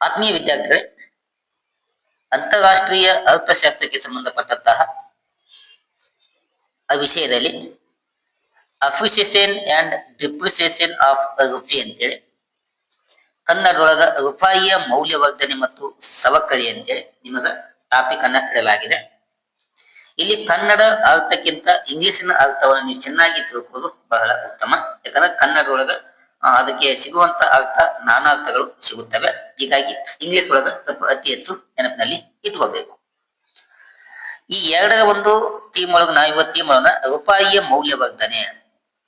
ಆತ್ಮೀಯ ವಿದ್ಯಾರ್ಥಿಗಳೇ, ಅಂತಾರಾಷ್ಟ್ರೀಯ ಅರ್ಥಶಾಸ್ತ್ರಕ್ಕೆ ಸಂಬಂಧಪಟ್ಟಂತಹ ಆ ವಿಷಯದಲ್ಲಿ appreciation and depreciation of rupee ಅಂತೇಳಿ ಕನ್ನಡದೊಳಗ ರೂಪಾಯಿಯ ಮೌಲ್ಯವರ್ಧನೆ ಮತ್ತು ಸವಕಳಿ ಅಂತೇಳಿ ನಿಮಗ ಟಾಪಿಕ್ ಅನ್ನ ಇಡಲಾಗಿದೆ. ಇಲ್ಲಿ ಕನ್ನಡ ಅರ್ಥಕ್ಕಿಂತ ಇಂಗ್ಲಿಷಿನ ಅರ್ಥವನ್ನು ನೀವು ಚೆನ್ನಾಗಿ ತಿಳ್ಕೊಳ್ಳೋದು ಬಹಳ ಉತ್ತಮ. ಯಾಕಂದ್ರೆ ಕನ್ನಡದೊಳಗ ಅದಕ್ಕೆ ಸಿಗುವಂತ ಅರ್ಥ ನಾನಾರ್ಥಗಳು ಸಿಗುತ್ತವೆ. ಹೀಗಾಗಿ ಇಂಗ್ಲಿಷ್ ಒಳಗ ಸ್ವಲ್ಪ ಅತಿ ಹೆಚ್ಚು ನೆನಪಿನಲ್ಲಿ ಇಟ್ಕೋಬೇಕು. ಈ ಎರಡರ ಒಂದು ಥೀಮ್ ಒಳಗ ನಾವು ಇವತ್ತು ಥೀಮ್ ಒಳಗ ರೂಪಾಯಿಯ ಮೌಲ್ಯವರ್ಧನೆ,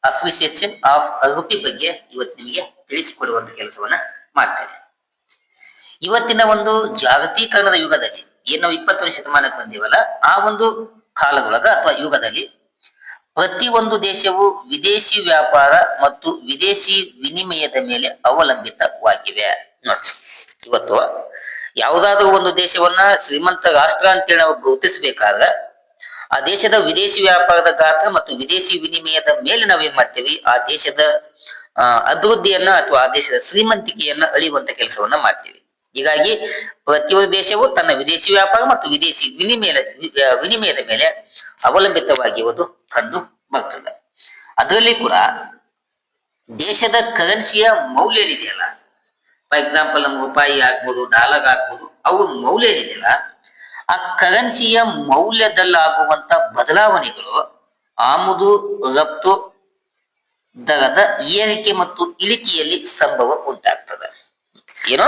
ಅಪ್ರಿಸಿಯೇಷನ್ ಆಫ್ ರುಪಿ ಬಗ್ಗೆ ಇವತ್ತು ನಿಮಗೆ ತಿಳಿಸಿಕೊಡುವಂತ ಕೆಲಸವನ್ನ ಮಾಡ್ತೇನೆ. ಇವತ್ತಿನ ಒಂದು ಜಾಗತೀಕರಣದ ಯುಗದಲ್ಲಿ ಏನು ನಾವು 21ನೇ ಶತಮಾನಕ್ಕೆ ಬಂದಿವಲ್ಲ, ಆ ಒಂದು ಕಾಲದೊಳಗ ಅಥವಾ ಯುಗದಲ್ಲಿ ಪ್ರತಿಯೊಂದು ದೇಶವು ವಿದೇಶಿ ವ್ಯಾಪಾರ ಮತ್ತು ವಿದೇಶಿ ವಿನಿಮಯದ ಮೇಲೆ ಅವಲಂಬಿತವಾಗಿವೆ. ನೋಡಿ, ಇವತ್ತು ಯಾವುದಾದ್ರೂ ಒಂದು ದೇಶವನ್ನ ಶ್ರೀಮಂತ ರಾಷ್ಟ್ರ ಅಂತೇಳಿ ನಾವು ಗುರುತಿಸಬೇಕಾದ್ರೆ ಆ ದೇಶದ ವಿದೇಶಿ ವ್ಯಾಪಾರದ ಗಾತ್ರ ಮತ್ತು ವಿದೇಶಿ ವಿನಿಮಯದ ಮೇಲೆ ನಾವೇನ್ ಮಾಡ್ತೇವಿ, ಆ ದೇಶದ ಅಭಿವೃದ್ಧಿಯನ್ನ ಅಥವಾ ಆ ದೇಶದ ಶ್ರೀಮಂತಿಕೆಯನ್ನ ಅಳಿಯುವಂತ ಕೆಲಸವನ್ನ ಮಾಡ್ತೀವಿ. ಹೀಗಾಗಿ ಪ್ರತಿಯೊಂದು ದೇಶವು ತನ್ನ ವಿದೇಶಿ ವ್ಯಾಪಾರ ಮತ್ತು ವಿದೇಶಿ ವಿನಿಮಯದ ಮೇಲೆ ಅವಲಂಬಿತವಾಗಿರುವುದು ಕಂಡು ಬರ್ತದೆ. ಅದರಲ್ಲಿ ಕೂಡ ದೇಶದ ಕರೆನ್ಸಿಯ ಮೌಲ್ಯ ಏನಿದೆಯಲ್ಲ, ಫಾರ್ ಎಕ್ಸಾಂಪಲ್ ನಮ್ಮ ರೂಪಾಯಿ ಆಗ್ಬೋದು, ಡಾಲರ್ ಆಗ್ಬೋದು, ಅವ್ರ ಮೌಲ್ಯ ಏನಿದೆಯಲ್ಲ, ಆ ಕರೆನ್ಸಿಯ ಮೌಲ್ಯದಲ್ಲಾಗುವಂತ ಬದಲಾವಣೆಗಳು ಆಮದು ರಫ್ತು ದರದ ಏರಿಕೆ ಮತ್ತು ಇಳಿಕೆಯಲ್ಲಿ ಸಂಭವ ಉಂಟಾಗ್ತದೆ. ಏನೋ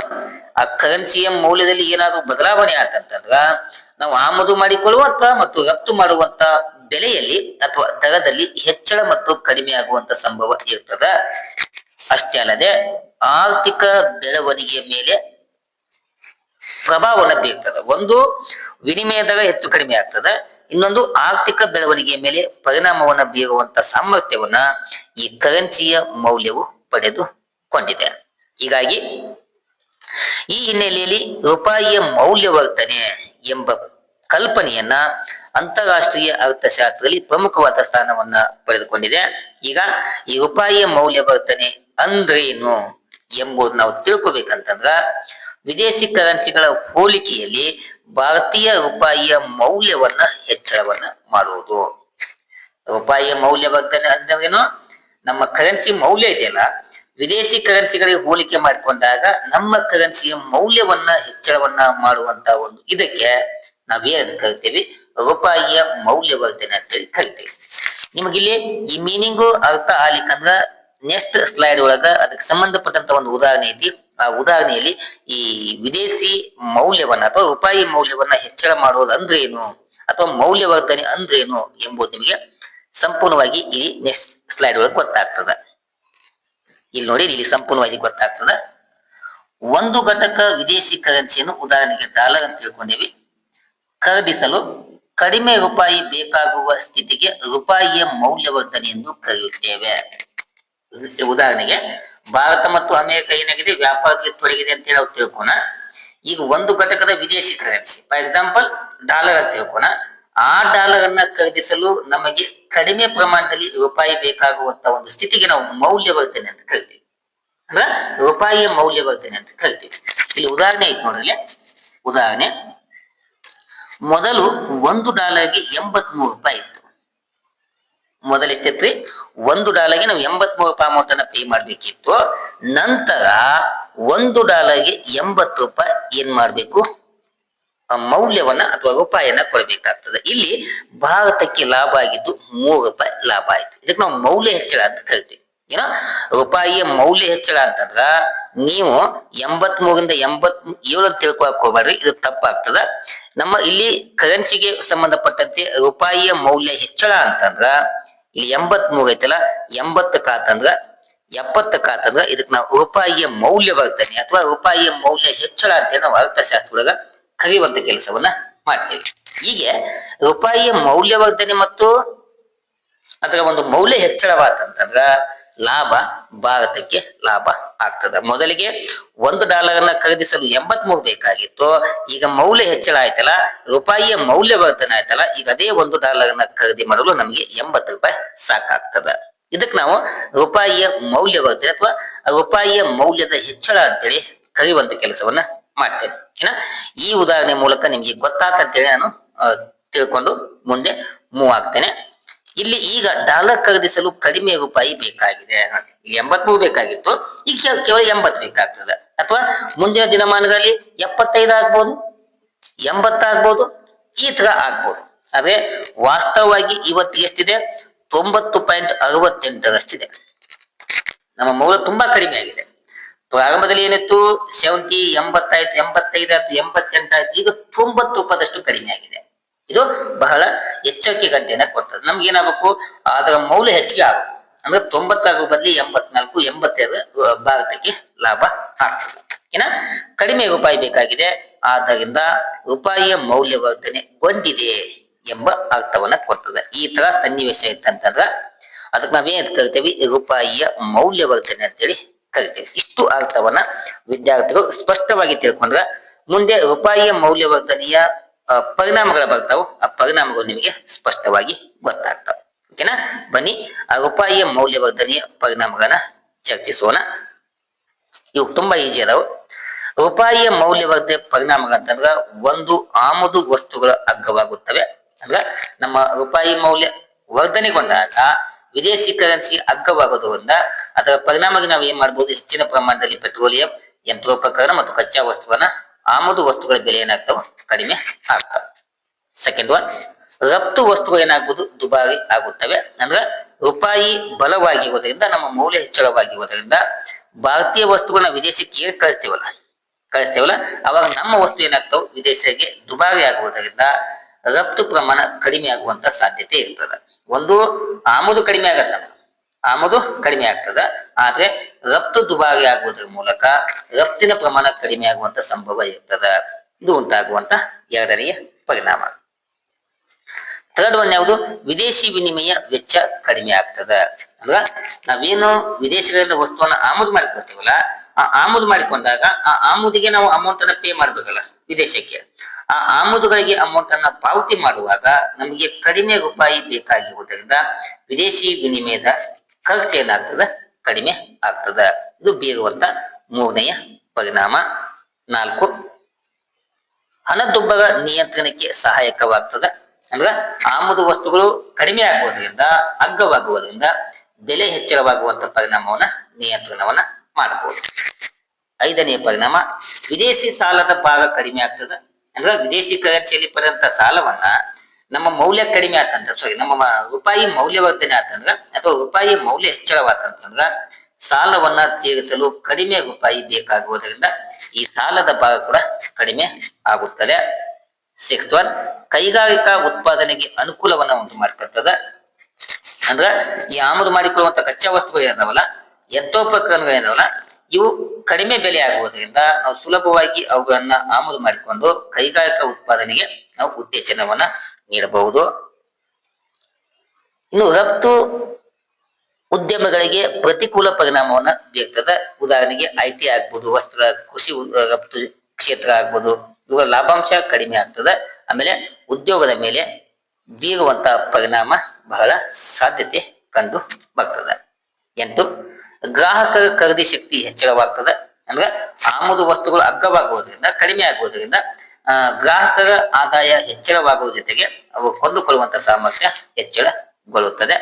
ಆ ಕರೆನ್ಸಿಯ ಮೌಲ್ಯದಲ್ಲಿ ಏನಾದ್ರು ಬದಲಾವಣೆ ಆತಂತಂದ್ರ ನಾವು ಆಮದು ಮಾಡಿಕೊಳ್ಳುವಂತ ಮತ್ತು ರಫ್ತು ಮಾಡುವಂತ ಬೆಲೆಯಲ್ಲಿ ಅಥವಾ ದರದಲ್ಲಿ ಹೆಚ್ಚಳ ಮತ್ತು ಕಡಿಮೆ ಆಗುವಂತ ಸಂಭವ ಇರ್ತದ. ಅಷ್ಟೇ ಅಲ್ಲದೆ ಆರ್ಥಿಕ ಬೆಳವಣಿಗೆಯ ಮೇಲೆ ಪ್ರಭಾವವನ್ನು ಬೀರ್ತದೆ. ಒಂದು ವಿನಿಮಯ ದರ ಹೆಚ್ಚು ಕಡಿಮೆ ಆಗ್ತದೆ, ಇನ್ನೊಂದು ಆರ್ಥಿಕ ಬೆಳವಣಿಗೆಯ ಮೇಲೆ ಪರಿಣಾಮವನ್ನು ಬೀರುವಂತ ಸಾಮರ್ಥ್ಯವನ್ನ ಈ ಕರೆನ್ಸಿಯ ಮೌಲ್ಯವು ಪಡೆದುಕೊಂಡಿದೆ. ಹೀಗಾಗಿ ಈ ಹಿನ್ನೆಲೆಯಲ್ಲಿ ರೂಪಾಯಿಯ ಮೌಲ್ಯವರ್ಧನೆ ಎಂಬ ಕಲ್ಪನೆಯನ್ನ ಅಂತಾರಾಷ್ಟ್ರೀಯ ಅರ್ಥಶಾಸ್ತ್ರದಲ್ಲಿ ಪ್ರಮುಖವಾದ ಸ್ಥಾನವನ್ನ ಪಡೆದುಕೊಂಡಿದೆ. ಈಗ ಈ ರೂಪಾಯಿಯ ಮೌಲ್ಯವರ್ಧನೆ ಅಂದ್ರೇನು ಎಂಬುದು ನಾವು ತಿಳ್ಕೊಬೇಕಂತಂದ್ರ ವಿದೇಶಿ ಕರೆನ್ಸಿಗಳ ಹೋಲಿಕೆಯಲ್ಲಿ ಭಾರತೀಯ ರೂಪಾಯಿಯ ಮೌಲ್ಯವನ್ನ ಹೆಚ್ಚಳವನ್ನ ಮಾಡುವುದು. ರೂಪಾಯಿಯ ಮೌಲ್ಯವರ್ಧನೆ ಅಂದ್ರೇನು, ನಮ್ಮ ಕರೆನ್ಸಿ ಮೌಲ್ಯ ಇದೆಯಲ್ಲ, ವಿದೇಶಿ ಕರೆನ್ಸಿಗಳಿಗೆ ಹೋಲಿಕೆ ಮಾಡಿಕೊಂಡಾಗ ನಮ್ಮ ಕರೆನ್ಸಿಯ ಮೌಲ್ಯವನ್ನ ಹೆಚ್ಚಳವನ್ನ ಮಾಡುವಂತ ಒಂದು ಇದಕ್ಕೆ ನಾವೇನ್ ಕರಿತೀವಿ, ರೂಪಾಯಿಯ ಮೌಲ್ಯವರ್ಧನೆ ಅಂತೇಳಿ ಕರಿತೀವಿ. ನಿಮಗಿಲ್ಲಿ ಈ ಮೀನಿಂಗು ಅರ್ಥ ಆಗ್ಲಿಕ್ಕಂದ್ರ ನೆಕ್ಸ್ಟ್ ಸ್ಲೈಡ್ ಒಳಗ ಅದಕ್ಕೆ ಸಂಬಂಧಪಟ್ಟಂತ ಒಂದು ಉದಾಹರಣೆ ಐತಿ. ಆ ಉದಾಹರಣೆಯಲ್ಲಿ ಈ ವಿದೇಶಿ ಮೌಲ್ಯವನ್ನ ಅಥವಾ ರೂಪಾಯಿ ಮೌಲ್ಯವನ್ನ ಹೆಚ್ಚಳ ಮಾಡುವುದು ಅಂದ್ರೇನು ಅಥವಾ ಮೌಲ್ಯವರ್ಧನೆ ಅಂದ್ರೇನು ಎಂಬುದು ನಿಮಗೆ ಸಂಪೂರ್ಣವಾಗಿ ಈ ನೆಕ್ಸ್ಟ್ ಸ್ಲೈಡ್ ಒಳಗೆ ಗೊತ್ತಾಗ್ತದ. ಇಲ್ಲಿ ನೋಡಿ, ಇಲ್ಲಿ ಸಂಪೂರ್ಣವಾಗಿ ಗೊತ್ತಾಗ್ತದ. ಒಂದು ಘಟಕ ವಿದೇಶಿ ಕರೆನ್ಸಿಯನ್ನು, ಉದಾಹರಣೆಗೆ ಡಾಲರ್ ಅಂತ ತಿಳ್ಕೊಂಡೇವಿ, ಖರೀದಿಸಲು ಕಡಿಮೆ ರೂಪಾಯಿ ಬೇಕಾಗುವ ಸ್ಥಿತಿಗೆ ರೂಪಾಯಿಯ ಮೌಲ್ಯವರ್ಧನೆ ಎಂದು ಕರೆಯುತ್ತೇವೆ. ಉದಾಹರಣೆಗೆ ಭಾರತ ಮತ್ತು ಅಮೆರಿಕ ಏನಾಗಿದೆ, ವ್ಯಾಪಾರದಲ್ಲಿ ತೊಡಗಿದೆ ಅಂತ ಹೇಳಿ ನಾವು ತಿಳ್ಕೋಣ. ಈಗ ಒಂದು ಘಟಕದ ವಿದೇಶಿ ಕರೆನ್ಸಿ, ಫಾರ್ ಎಕ್ಸಾಂಪಲ್ ಡಾಲರ್ ಅಂತ ತಿಳ್ಕೋಣ. ಆ ಡಾಲರ್ ಅನ್ನ ಖರೀದಿಸಲು ನಮಗೆ ಕಡಿಮೆ ಪ್ರಮಾಣದಲ್ಲಿ ರೂಪಾಯಿ ಬೇಕಾಗುವಂತ ಒಂದು ಸ್ಥಿತಿಗೆ ನಾವು ಮೌಲ್ಯವರ್ಧನೆ ಅಂತ ಕರಿತೀವಿ, ಅಂದ್ರ ರೂಪಾಯಿಯ ಮೌಲ್ಯವರ್ಧನೆ ಅಂತ ಕರಿತೀವಿ. ಇಲ್ಲಿ ಉದಾಹರಣೆ ಐತಿ ನೋಡ್ರಿ. ಉದಾಹರಣೆ, ಮೊದಲು $1ಗೆ 83 ರೂಪಾಯಿ ಇತ್ತು. ಮೊದಲು ಎಷ್ಟಿತ್ರಿ, $1ಗೆ ನಾವು 83 ರೂಪಾಯಿ ಅಮೌಂಟ್ ಅನ್ನ ಪೇ ಮಾಡ್ಬೇಕಿತ್ತು. ನಂತರ $1ಗೆ 80 ರೂಪಾಯಿ ಏನ್ ಮಾಡ್ಬೇಕು, ಮೌಲ್ಯವನ್ನ ಅಥವಾ ರೂಪಾಯಿಯನ್ನ ಕೊಡಬೇಕಾಗ್ತದೆ. ಇಲ್ಲಿ ಭಾರತಕ್ಕೆ ಲಾಭ ಆಗಿದ್ದು 3 ರೂಪಾಯಿ ಲಾಭ ಆಯ್ತು. ಇದಕ್ಕೆ ನಾವು ಮೌಲ್ಯ ಹೆಚ್ಚಳ ಅಂತ ಕರಿತೀವಿ. ಏನೋ ರೂಪಾಯಿಯ ಮೌಲ್ಯ ಹೆಚ್ಚಳ ಅಂತಂದ್ರ ನೀವು 83ರಿಂದ 87 ತಿಳ್ಕೊಳಕ್ ಹೋಗ್ಬೇಡ್ರಿ, ಇದು ತಪ್ಪಾಗ್ತದ. ನಮ್ಮ ಇಲ್ಲಿ ಕರೆನ್ಸಿಗೆ ಸಂಬಂಧಪಟ್ಟಂತೆ ರೂಪಾಯಿಯ ಮೌಲ್ಯ ಹೆಚ್ಚಳ ಅಂತಂದ್ರ ಇಲ್ಲಿ 83 ಐತಲ್ಲ, 80 ಕಾತಂದ್ರ 70 ಕಾತಂದ್ರ ಇದಕ್ಕೆ ನಾವು ರೂಪಾಯಿಯ ಮೌಲ್ಯವರ್ಧನೆ ಅಥವಾ ರೂಪಾಯಿಯ ಮೌಲ್ಯ ಹೆಚ್ಚಳ ಅಂತ ನಾವು ಅರ್ಥಶಾಸ್ತ್ರದೊಳಗ ಕರೆಯುವಂತ ಕೆಲಸವನ್ನ ಮಾಡ್ತೇವೆ. ಹೀಗೆ ರೂಪಾಯಿಯ ಮೌಲ್ಯವರ್ಧನೆ ಮತ್ತು ಅದರ ಒಂದು ಮೌಲ್ಯ ಹೆಚ್ಚಳವಾತಂತಂದ್ರ ಲಾಭ ಭಾರತಕ್ಕೆ ಲಾಭ ಆಗ್ತದ. ಮೊದಲಿಗೆ $1 ಅನ್ನ ಖರೀದಿಸಲು 83 ಬೇಕಾಗಿತ್ತು, ಈಗ ಮೌಲ್ಯ ಹೆಚ್ಚಳ ಆಯ್ತಲ್ಲ, ರೂಪಾಯಿಯ ಮೌಲ್ಯವರ್ಧನೆ ಆಯ್ತಲ್ಲ, ಈಗ ಅದೇ $1 ಅನ್ನ ಖರೀದಿ ಮಾಡಲು ನಮಗೆ 80 ರೂಪಾಯಿ ಸಾಕಾಗ್ತದ. ಇದಕ್ಕೆ ನಾವು ರೂಪಾಯಿಯ ಮೌಲ್ಯವರ್ಧನೆ ಅಥವಾ ರೂಪಾಯಿಯ ಮೌಲ್ಯದ ಹೆಚ್ಚಳ ಅಂತೇಳಿ ಕರೆಯುವಂತ ಕೆಲಸವನ್ನ ಮಾಡ್ತೇನೆ. ಏನ ಈ ಉದಾಹರಣೆ ಮೂಲಕ ನಿಮ್ಗೆ ಗೊತ್ತಾತಂತೇಳಿ ನಾನು ತಿಳ್ಕೊಂಡು ಮುಂದೆ ಮೂವ್ ಆಗ್ತೇನೆ. ಇಲ್ಲಿ ಈಗ ಡಾಲರ್ ಖರೀದಿಸಲು ಕಡಿಮೆ ರೂಪಾಯಿ ಬೇಕಾಗಿದೆ. 83 ಬೇಕಾಗಿತ್ತು, ಈಗ ಕೇವಲ 80 ಬೇಕಾಗ್ತದೆ. ಅಥವಾ ಮುಂದಿನ ದಿನಮಾನಗಳಲ್ಲಿ 75 ಆಗ್ಬೋದು, 80 ಆಗ್ಬೋದು, ಈ ತರ ಆಗ್ಬೋದು. ಆದ್ರೆ ವಾಸ್ತವವಾಗಿ ಇವತ್ತಿಗೆ ಎಷ್ಟಿದೆ? 90.68ರಷ್ಟಿದೆ. ನಮ್ಮ ಮೌಲ್ಯ ತುಂಬಾ ಕಡಿಮೆ ಆಗಿದೆ. ಪ್ರಾರಂಭದಲ್ಲಿ ಏನಿತ್ತು? 70, 80 ಆಯ್ತು, 85 ಆಯ್ತು, 88 ಆಯ್ತು, ಈಗ 90 ರೂಪಾಯಿದಷ್ಟು ಕಡಿಮೆ ಆಗಿದೆ. ಇದು ಬಹಳ ಎಚ್ಚರಿಕೆ ಗಂಟೆಯನ್ನ ಕೊಡ್ತದೆ. ನಮ್ಗೆ ಏನಾಗಬೇಕು? ಅದರ ಮೌಲ್ಯ ಹೆಚ್ಚಿಗೆ ಆಗಬೇಕು. ಅಂದ್ರೆ 90 ಆಗುವ ಬದಲಿ 84, 85 ಭಾರತಕ್ಕೆ ಲಾಭ ಆಗ್ತದೆ. ಏನ ಕಡಿಮೆ ರೂಪಾಯಿ ಬೇಕಾಗಿದೆ, ಆದ್ದರಿಂದ ರೂಪಾಯಿಯ ಮೌಲ್ಯವರ್ಧನೆ ಗೊಂಡಿದೆ ಎಂಬ ಅರ್ಥವನ್ನ ಕೊಡ್ತದೆ. ಈ ತರ ಸನ್ನಿವೇಶ ಇತ್ತಂತಂದ್ರ ಅದಕ್ಕೆ ನಾವೇನ್ ಕರಿತೇವೆ? ರೂಪಾಯಿಯ ಮೌಲ್ಯವರ್ಧನೆ ಅಂತೇಳಿ ಕರಿತೇವೆ. ಇಷ್ಟು ಅರ್ಥವನ್ನ ವಿದ್ಯಾರ್ಥಿಗಳು ಸ್ಪಷ್ಟವಾಗಿ ತಿಳ್ಕೊಂಡ್ರ ಮುಂದೆ ರೂಪಾಯಿಯ ಮೌಲ್ಯವರ್ಧನೆಯ ಪರಿಣಾಮಗಳು ಬರ್ತಾವ. ಆ ಪರಿಣಾಮಗಳು ನಿಮಗೆ ಸ್ಪಷ್ಟವಾಗಿ ಗೊತ್ತಾಗ್ತಾವ. ಓಕೆನಾ? ಬನ್ನಿ ಆ ರೂಪಾಯಿಯ ಮೌಲ್ಯವರ್ಧನೆಯ ಪರಿಣಾಮಗಳನ್ನ ಚರ್ಚಿಸೋಣ. ಇವು ತುಂಬಾ ಈಜಿ ಅದಾವ. ರೂಪಾಯಿಯ ಮೌಲ್ಯವರ್ಧನೆ ಪರಿಣಾಮಗಳಂತಂದ್ರ ಒಂದು, ಆಮದು ವಸ್ತುಗಳ ಅಗ್ಗವಾಗುತ್ತವೆ. ಅಂದ್ರ ನಮ್ಮ ರೂಪಾಯಿ ಮೌಲ್ಯ ವರ್ಧನೆಗೊಂಡಾಗ ವಿದೇಶಿ ಕರೆನ್ಸಿ ಅಗ್ಗವಾಗೋದ್ರಿಂದ ಅದರ ಪರಿಣಾಮವಾಗಿ ನಾವು ಏನ್ ಮಾಡ್ಬೋದು? ಹೆಚ್ಚಿನ ಪ್ರಮಾಣದಲ್ಲಿ ಪೆಟ್ರೋಲಿಯಂ, ಯಂತ್ರೋಪಕರಣ ಮತ್ತು ಕಚ್ಚಾ ವಸ್ತುವನ್ನ ಆಮದು ವಸ್ತುಗಳ ಬೆಲೆ ಏನಾಗ್ತಾವ? ಕಡಿಮೆ ಆಗ್ತಾವ. ಸೆಕೆಂಡ್ ಒನ್, ರಫ್ತು ವಸ್ತುಗಳು ಏನಾಗ್ಬೋದು? ದುಬಾರಿ ಆಗುತ್ತವೆ. ಅಂದ್ರೆ ರೂಪಾಯಿ ಬಲವಾಗಿರುವುದರಿಂದ, ನಮ್ಮ ಮೌಲ್ಯ ಹೆಚ್ಚಳವಾಗಿರುವುದರಿಂದ ಭಾರತೀಯ ವಸ್ತುಗಳನ್ನ ವಿದೇಶಕ್ಕೆ ಕಳಿಸ್ತೇವಲ್ಲ, ಅವಾಗ ನಮ್ಮ ವಸ್ತು ಏನಾಗ್ತಾವ? ವಿದೇಶಕ್ಕೆ ದುಬಾರಿ ಆಗುವುದರಿಂದ ರಫ್ತು ಪ್ರಮಾಣ ಕಡಿಮೆ ಆಗುವಂತ ಸಾಧ್ಯತೆ ಇರ್ತದೆ. ಒಂದು, ಆಮದು ಕಡಿಮೆ ಆಗ್ತದ, ಆದ್ರೆ ರಫ್ತು ದುಬಾರಿ ಆಗುವುದರ ಮೂಲಕ ರಫ್ತಿನ ಪ್ರಮಾಣ ಕಡಿಮೆ ಆಗುವಂತ ಸಂಭವ ಇರ್ತದ. ಇದು ಉಂಟಾಗುವಂತ ಎರಡನೆಯ ಪರಿಣಾಮ. ಥರ್ಡ್ ಒನ್ ಯಾವುದು? ವಿದೇಶಿ ವಿನಿಮಯ ವೆಚ್ಚ ಕಡಿಮೆ ಆಗ್ತದ. ಅಂದ್ರ ನಾವೇನು ವಿದೇಶಗಳಿಂದ ವಸ್ತುವನ್ನ ಆಮದು ಮಾಡಿಕೊಳ್ತೀವಲ್ಲ, ಆ ಆಮದು ಮಾಡಿಕೊಂಡಾಗ ಆ ಆಮದಿಗೆ ನಾವು ಅಮೌಂಟ್ ಅನ್ನ ಪೇ ಮಾಡ್ಬೇಕಲ್ಲ ವಿದೇಶಕ್ಕೆ. ಆ ಆಮದುಗಳಿಗೆ ಅಮೌಂಟ್ ಅನ್ನ ಪಾವತಿ ಮಾಡುವಾಗ ನಮಗೆ ಕಡಿಮೆ ರೂಪಾಯಿ ಬೇಕಾಗಿರುವುದರಿಂದ ವಿದೇಶಿ ವಿನಿಮಯದ ಖರ್ಚು ಏನಾಗ್ತದ? ಕಡಿಮೆ ಆಗ್ತದ. ಇದು ಬೀರುವಂತ ಮೂರನೆಯ ಪರಿಣಾಮ. 4, ಹಣದುಬ್ಬರ ನಿಯಂತ್ರಣಕ್ಕೆ ಸಹಾಯಕವಾಗ್ತದೆ. ಅಂದ್ರೆ ಆಮದು ವಸ್ತುಗಳು ಕಡಿಮೆ ಆಗುವುದರಿಂದ, ಅಗ್ಗವಾಗುವುದರಿಂದ ಬೆಲೆ ಹೆಚ್ಚಳವಾಗುವಂತ ಪರಿಣಾಮವನ್ನ ನಿಯಂತ್ರಣವನ್ನ ಮಾಡಬಹುದು. 5ನೇ ಪರಿಣಾಮ, ವಿದೇಶಿ ಸಾಲದ ಭಾಗ ಕಡಿಮೆ ಆಗ್ತದೆ. ಅಂದ್ರೆ ವಿದೇಶಿ ಕರೆನ್ಸಿಯಲ್ಲಿ ಪಡೆದಂತ ಸಾಲವನ್ನ ನಮ್ಮ ಮೌಲ್ಯ ಕಡಿಮೆ ಆತಂದ್ರ, ನಮ್ಮ ರೂಪಾಯಿ ಮೌಲ್ಯವರ್ಧನೆ ಆತಂದ್ರ ಅಥವಾ ರೂಪಾಯಿ ಮೌಲ್ಯ ಹೆಚ್ಚಳವಾತಂತಂದ್ರ ಸಾಲವನ್ನ ತೀರಿಸಲು ಕಡಿಮೆ ರೂಪಾಯಿ ಬೇಕಾಗುವುದರಿಂದ ಈ ಸಾಲದ ಭಾಗ ಕೂಡ ಕಡಿಮೆ ಆಗುತ್ತದೆ. 6th ಒನ್, ಕೈಗಾರಿಕಾ ಉತ್ಪಾದನೆಗೆ ಅನುಕೂಲವನ್ನ ಉಂಟು ಮಾಡಿಕೊಳ್ತದ. ಅಂದ್ರ ಈ ಆಮದು ಮಾಡಿಕೊಳ್ಳುವಂತ ಕಚ್ಚಾ ವಸ್ತುಗಳು ಏನಾದವಲ್ಲ, ಯಂತ್ರೋಪಕರಣಗಳು ಏನಾದವಲ್ಲ, ಇವು ಕಡಿಮೆ ಬೆಲೆ ಆಗುವುದರಿಂದ ನಾವು ಸುಲಭವಾಗಿ ಅವುಗಳನ್ನ ಆಮದು ಮಾಡಿಕೊಂಡು ಕೈಗಾರಿಕಾ ಉತ್ಪಾದನೆಗೆ ನಾವು ಉತ್ತೇಜನವನ್ನ ನೀಡಬಹುದು. ಇನ್ನು ರಫ್ತು ಉದ್ಯಮಗಳಿಗೆ ಪ್ರತಿಕೂಲ ಪರಿಣಾಮವನ್ನ ಬೀರ್ತದೆ. ಉದಾಹರಣೆಗೆ IT ಆಗ್ಬೋದು, ವಸ್ತ್ರ, ಕೃಷಿ ರಫ್ತು ಕ್ಷೇತ್ರ ಆಗ್ಬೋದು, ಇವರ ಲಾಭಾಂಶ ಕಡಿಮೆ ಆಗ್ತದೆ. ಆಮೇಲೆ ಉದ್ಯೋಗದ ಮೇಲೆ ಬೀರುವಂತ ಪರಿಣಾಮ ಬಹಳ ಸಾಧ್ಯತೆ ಕಂಡು ಬರ್ತದೆ. 8, ಗ್ರಾಹಕರ ಖರೀದಿ ಶಕ್ತಿ ಹೆಚ್ಚಳವಾಗ್ತದೆ. ಅಂದ್ರೆ ಆಮದು ವಸ್ತುಗಳು ಅಗ್ಗವಾಗುವುದರಿಂದ, ಕಡಿಮೆ ಆಗುವುದರಿಂದ ಗ್ರಾಹಕರ ಆದಾಯ ಹೆಚ್ಚಳವಾಗುವ ಜೊತೆಗೆ ಅವು ಕೊಂಡುಕೊಳ್ಳುವಂತ ಸಾಮರ್ಥ್ಯ ಹೆಚ್ಚಳಗೊಳ್ಳುತ್ತದೆ.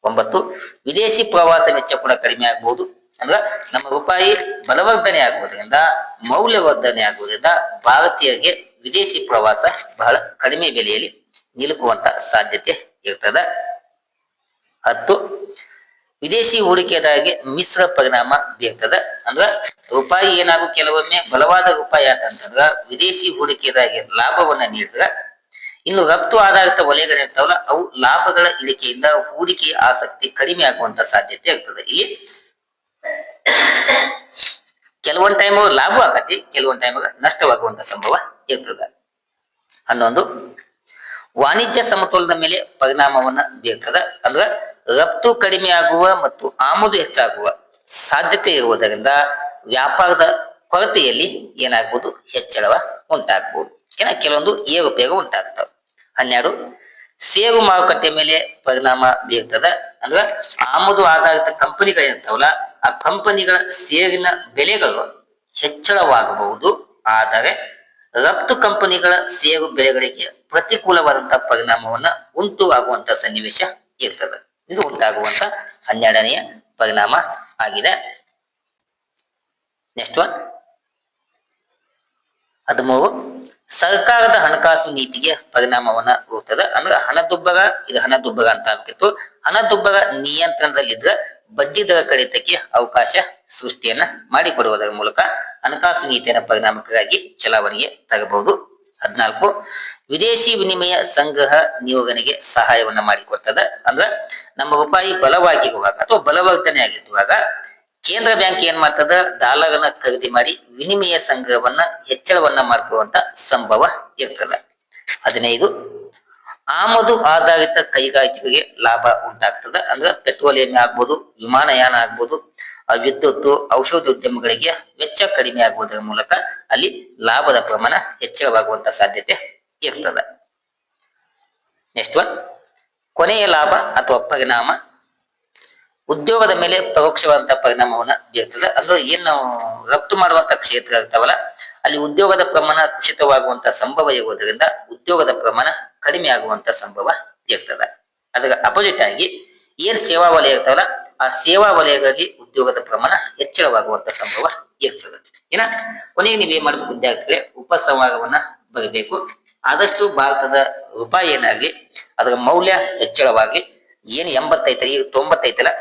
9, ವಿದೇಶಿ ಪ್ರವಾಸ ವೆಚ್ಚ ಕೂಡ ಕಡಿಮೆ ಆಗಬಹುದು. ಅಂದ್ರೆ ನಮ್ಮ ರೂಪಾಯಿ ಬಲವರ್ಧನೆ ಆಗುವುದರಿಂದ, ಮೌಲ್ಯವರ್ಧನೆ ಆಗುವುದರಿಂದ ಭಾರತೀಯರಿಗೆ ವಿದೇಶಿ ಪ್ರವಾಸ ಬಹಳ ಕಡಿಮೆ ಬೆಲೆಯಲ್ಲಿ ನಿಲುಕುವಂತ ಸಾಧ್ಯತೆ ಇರ್ತದೆ. 10, ವಿದೇಶಿ ಹೂಡಿಕೆದಾರರಿಗೆ ಮಿಶ್ರ ಪರಿಣಾಮ ಬೀರ್ತದೆ. ಅಂದ್ರ ರೂಪಾಯಿ ಏನಾದ್ರು ಕೆಲವೊಮ್ಮೆ ಬಲವಾದ ರೂಪಾಯಿ ಆತಂತಂದ್ರ ವಿದೇಶಿ ಹೂಡಿಕೆದಾರರಿಗೆ ಲಾಭವನ್ನ ನೀಡಿದ್ರೆ, ಇನ್ನು ರಫ್ತು ಆಧಾರಿತ ವಲಯಗಳಿರ್ತಾವಲ್ಲ, ಅವು ಲಾಭಗಳ ಇಳಿಕೆಯಿಂದ ಹೂಡಿಕೆಯ ಆಸಕ್ತಿ ಕಡಿಮೆ ಆಗುವಂತ ಸಾಧ್ಯತೆ ಇರ್ತದೆ. ಇಲ್ಲಿ ಕೆಲವೊಂದ್ ಟೈಮ್ ಲಾಭ ಆಗತಿ, ಕೆಲವೊಂದ್ ಟೈಮ್ ನಷ್ಟವಾಗುವಂತ ಸಂಭವ ಇರ್ತದೆ. 11, ವಾಣಿಜ್ಯ ಸಮತೋಲನದ ಮೇಲೆ ಪರಿಣಾಮವನ್ನ ಬೀರ್ತದೆ. ಅಂದ್ರೆ ರಫ್ತು ಕಡಿಮೆ ಆಗುವ ಮತ್ತು ಆಮದು ಹೆಚ್ಚಾಗುವ ಸಾಧ್ಯತೆ ಇರುವುದರಿಂದ ವ್ಯಾಪಾರದ ಕೊರತೆಯಲ್ಲಿ ಏನಾಗ್ಬೋದು? ಹೆಚ್ಚಳವ ಉಂಟಾಗ್ಬೋದು. ಕೆಲವೊಂದು ಏರುಪೇರು ಉಂಟಾಗ್ತವೆ. 12, ಷೇರು ಮಾರುಕಟ್ಟೆ ಮೇಲೆ ಪರಿಣಾಮ ಬೀರ್ತದೆ. ಅಂದ್ರೆ ಆಮದು ಆಧಾರಿತ ಕಂಪನಿಗಳಿರ್ತಾವಲ್ಲ, ಆ ಕಂಪನಿಗಳ ಷೇರಿನ ಬೆಲೆಗಳು ಹೆಚ್ಚಳವಾಗಬಹುದು. ಆದರೆ ರಫ್ತು ಕಂಪನಿಗಳ ಷೇರು ಬೆಲೆಗಳಿಗೆ ಪ್ರತಿಕೂಲವಾದಂತಹ ಪರಿಣಾಮವನ್ನ ಉಂಟು ಆಗುವಂತ ಸನ್ನಿವೇಶ ಇರ್ತದೆ. ಇದು ಉಂಟಾಗುವಂತ 12ನೆಯ ಪರಿಣಾಮ ಆಗಿದೆ. ನೆಕ್ಸ್ಟ್ ಒನ್ 13 ಸರ್ಕಾರದ ಹಣಕಾಸು ನೀತಿಗೆ ಪರಿಣಾಮವನ್ನ ಬೀರುತ್ತದೆ. ಅಂದ್ರೆ ಹಣದುಬ್ಬರ, ಇದು ಹಣದುಬ್ಬರ ಅಂತ ಆಗ್ತಿತ್ತು. ಹಣದುಬ್ಬರ ನಿಯಂತ್ರಣದಲ್ಲಿದ್ರೆ ಬಡ್ಡಿ ದರ ಕಡಿತಕ್ಕೆ ಅವಕಾಶ ಸೃಷ್ಟಿಯನ್ನ ಮಾಡಿಕೊಡುವುದರ ಮೂಲಕ ಹಣಕಾಸು ನೀತಿಯನ್ನು ಪರಿಣಾಮಕಾರಿಯಾಗಿ ಚಲಾವಣೆಗೆ ತರಬಹುದು. 14 ವಿದೇಶಿ ವಿನಿಮಯ ಸಂಗ್ರಹ ನಿಯೋಜನೆಗೆ ಸಹಾಯವನ್ನ ಮಾಡಿಕೊಡ್ತದೆ. ಅಂದ್ರೆ ನಮ್ಮ ರೂಪಾಯಿ ಬಲವಾಗಿರುವಾಗ ಅಥವಾ ಬಲವರ್ಧನೆ ಆಗಿರುವಾಗ ಕೇಂದ್ರ ಬ್ಯಾಂಕ್ ಏನ್ ಮಾಡ್ತದ, ಡಾಲರ್ ಅನ್ನ ಖರೀದಿ ಮಾಡಿ ವಿನಿಮಯ ಸಂಗ್ರಹವನ್ನ ಹೆಚ್ಚಳವನ್ನ ಮಾಡ್ಕೊಳ್ಳುವಂತ ಸಂಭವ ಇರ್ತದೆ. 15 ಆಮದು ಆಧಾರಿತ ಕೈಗಾರಿಕೆಗಳಿಗೆ ಲಾಭ ಉಂಟಾಗ್ತದೆ. ಅಂದ್ರೆ ಪೆಟ್ರೋಲಿಯಂ ಆಗ್ಬೋದು, ವಿಮಾನಯಾನ ಆಗ್ಬೋದು, ವಿದ್ಯುತ್, ಔಷಧ ಉದ್ಯಮಗಳಿಗೆ ವೆಚ್ಚ ಕಡಿಮೆ ಆಗುವುದರ ಮೂಲಕ ಅಲ್ಲಿ ಲಾಭದ ಪ್ರಮಾಣ ಹೆಚ್ಚಳವಾಗುವಂತ ಸಾಧ್ಯತೆ ಇರ್ತದೆ. ನೆಕ್ಸ್ಟ್ ಒನ್ ಕೊನೆಯ ಲಾಭ ಅಥವಾ ಪರಿಣಾಮ ಉದ್ಯೋಗದ ಮೇಲೆ ಪರೋಕ್ಷವಾದಂತಹ ಪರಿಣಾಮವನ್ನ ಬೀರ್ತದೆ. ಅಂದ್ರೆ ಏನು ರಫ್ತು ಮಾಡುವಂತ ಕ್ಷೇತ್ರ ಇರ್ತಾವಲ್ಲ, ಅಲ್ಲಿ ಉದ್ಯೋಗದ ಪ್ರಮಾಣ ಕುಸಿತವಾಗುವಂತ ಸಂಭವ ಇರುವುದರಿಂದ ಉದ್ಯೋಗದ ಪ್ರಮಾಣ ಕಡಿಮೆ ಆಗುವಂತ ಸಂಭವ ಇರ್ತದೆ. ಅದರ ಅಪೋಸಿಟ್ ಆಗಿ ಏನ್ ಸೇವಾ ವಲಯ ಇರ್ತಾವಲ್ಲ, ಆ ಸೇವಾ ವಲಯಗಳಲ್ಲಿ ಉದ್ಯೋಗದ ಪ್ರಮಾಣ ಹೆಚ್ಚಳವಾಗುವಂತ ಸಂಭವ ಇರ್ತದೆ. ಏನ ಕೊನೆಗೆ ನೀವು ಏನ್ ಮಾಡ್ಬೇಕು ವಿದ್ಯಾರ್ಥಿಗಳೇ, ಉಪಸಂಹಾರವನ್ನ ಬರಬೇಕು. ಆದಷ್ಟು ಭಾರತದ ರೂಪಾಯಿ ಏನಾಗ್ಲಿ ಅದರ ಮೌಲ್ಯ ಹೆಚ್ಚಳವಾಗ್ಲಿ. ಏನು 85 95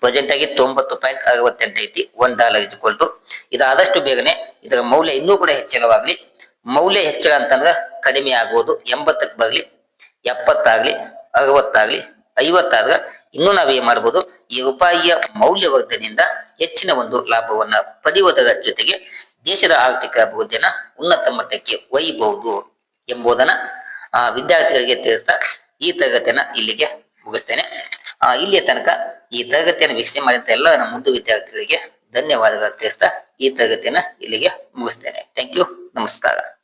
ಪ್ರೆಸೆಂಟ್ ಆಗಿ 90.68 ಐತಿ. $1 ಇದು ಆದಷ್ಟು ಬೇಗನೆ ಇದರ ಮೌಲ್ಯ ಇನ್ನೂ ಕೂಡ ಹೆಚ್ಚಳವಾಗ್ಲಿ. ಮೌಲ್ಯ ಹೆಚ್ಚಳ ಅಂತಂದ್ರ ಕಡಿಮೆ ಆಗುವುದು 80ಕ್ಕೆ ಬರ್ಲಿ, 70 ಆಗ್ಲಿ, 60 ಆಗ್ಲಿ, 50 ಆದ್ರ ಇನ್ನೂ ನಾವೇನ್ ಮಾಡ್ಬೋದು, ಈ ರೂಪಾಯಿಯ ಮೌಲ್ಯವರ್ಧನೆಯಿಂದ ಹೆಚ್ಚಿನ ಒಂದು ಲಾಭವನ್ನ ಪಡೆಯುವುದರ ಜೊತೆಗೆ ದೇಶದ ಆರ್ಥಿಕ ಅಭಿವೃದ್ಧಿಯನ್ನ ಉನ್ನತ ಮಟ್ಟಕ್ಕೆ ಒಯ್ಯಬಹುದು ಎಂಬುದನ್ನ ವಿದ್ಯಾರ್ಥಿಗಳಿಗೆ ತಿಳಿಸ್ತಾ ಈ ತರಗತಿಯನ್ನ ಇಲ್ಲಿಗೆ ಮುಗಿಸ್ತೇನೆ. ಇಲ್ಲಿಯ ತನಕ ಈ ತರಗತಿಯನ್ನು ವೀಕ್ಷಣೆ ಮಾಡಿದಂತ ಎಲ್ಲ ನನ್ನ ಮುಂದೆ ವಿದ್ಯಾರ್ಥಿಗಳಿಗೆ ಧನ್ಯವಾದಗಳು ತಿಳಿಸ್ತಾ ಈ ತರಗತಿಯನ್ನ ಇಲ್ಲಿಗೆ ಮುಗಿಸ್ತೇನೆ. Thank you. ನಮಸ್ಕಾರ.